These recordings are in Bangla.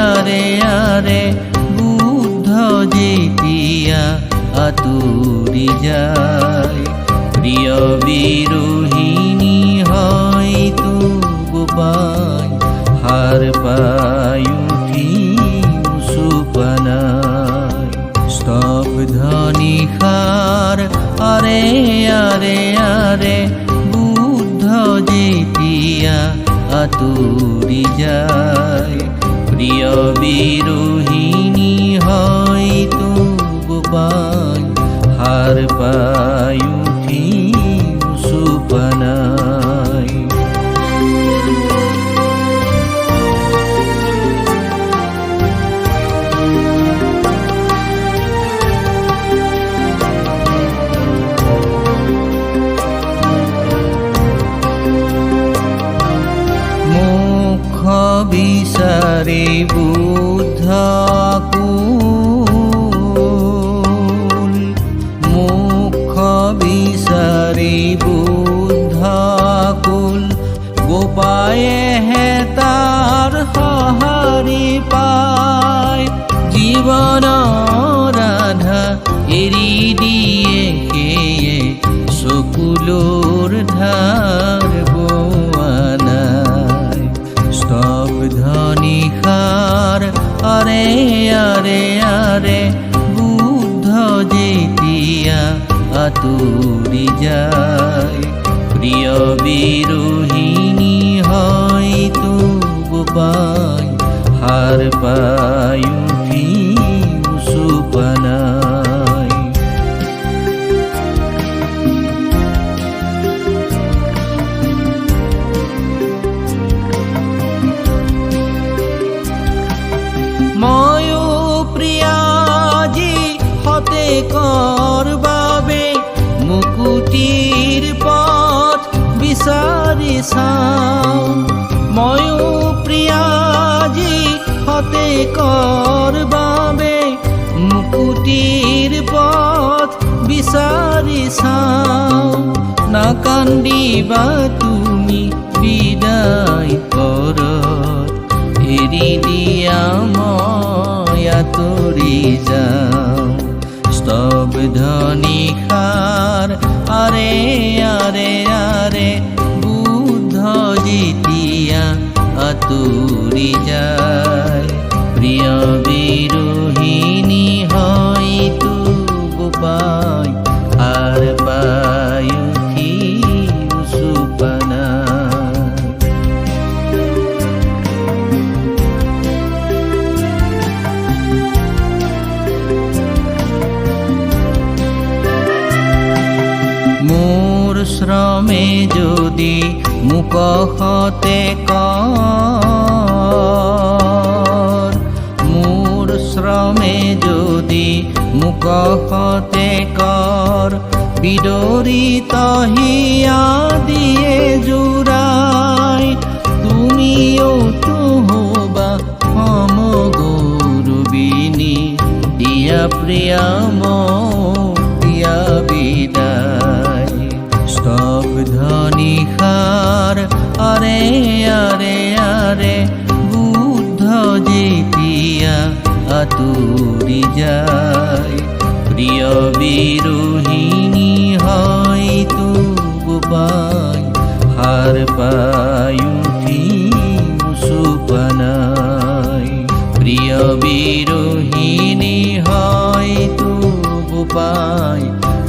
আরে আরে বুদ্ধ যেতিয়া আতুরি যায় প্রিয় বিরোহিনী হয়তো গোপাই হার পায় উঠি সুপনায় স্তব্ধ নিশার আরে আরে আরে বুদ্ধ যেতিয়া আতুরি যায় প্রিয় বিরোহিনী হয়তো গোপাই হার পায় উঠি সুপনায় বিচারে বুদ্ধ কুল মুখ বিচারে বুদ্ধ কুল গোপায়ে হে তার সহারি পায় জীবন রাধা এরি দিয়ে সেয়ে সকুলোর ধার বোয়ানায় স্তব্ধ নিশার আরে আরে আরে বুদ্ধ যেতিয়া আতুরি যায় প্রিয় বিরোহিনী হয়তো গোপাই হার পায় উঠি সুপনায় ময়ূ প্রিয়াজি হতে করবাবে মুকুটির পথ বিচারি চাও ময়ূ প্রিয়াজি হতে করবাবে মুকুটির পথ বিচারি চাও না কান্দিবা তুমি বিদায় কর এরি দিয়া মই আঁতৰি যাওঁ স্তব্ধ নিশাৰ আৰে আৰে আৰে বুদ্ধ যেতিয়া আঁতৰি যায় প্ৰিয় বিৰোহিনী হয়তো গোপাই হার পায় উঠি সুপনায় মোর শ্রমে যদি মুকহতে কর মোর শ্রমে যদি মুকহতে কর বিদরিত হিয়া দিয়ে জুড়াই তুমিও তো হবা সমগৌরবিনী দিয়া প্রিয়াম দিয়া বিদায় স্তব্ধ নিশার আরে আরে আরে বুদ্ধ যেতিয়া আতুরি যায় প্রিয় বিরোহিনী হয়তো গোপাই হার পায় উঠি সুপনায় প্রিয় বিরোহিনী হয়তো গোপাই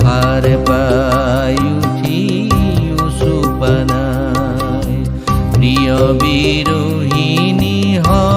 হার পায় উঠি সুপনায় প্রিয় বিরোহিনী হয়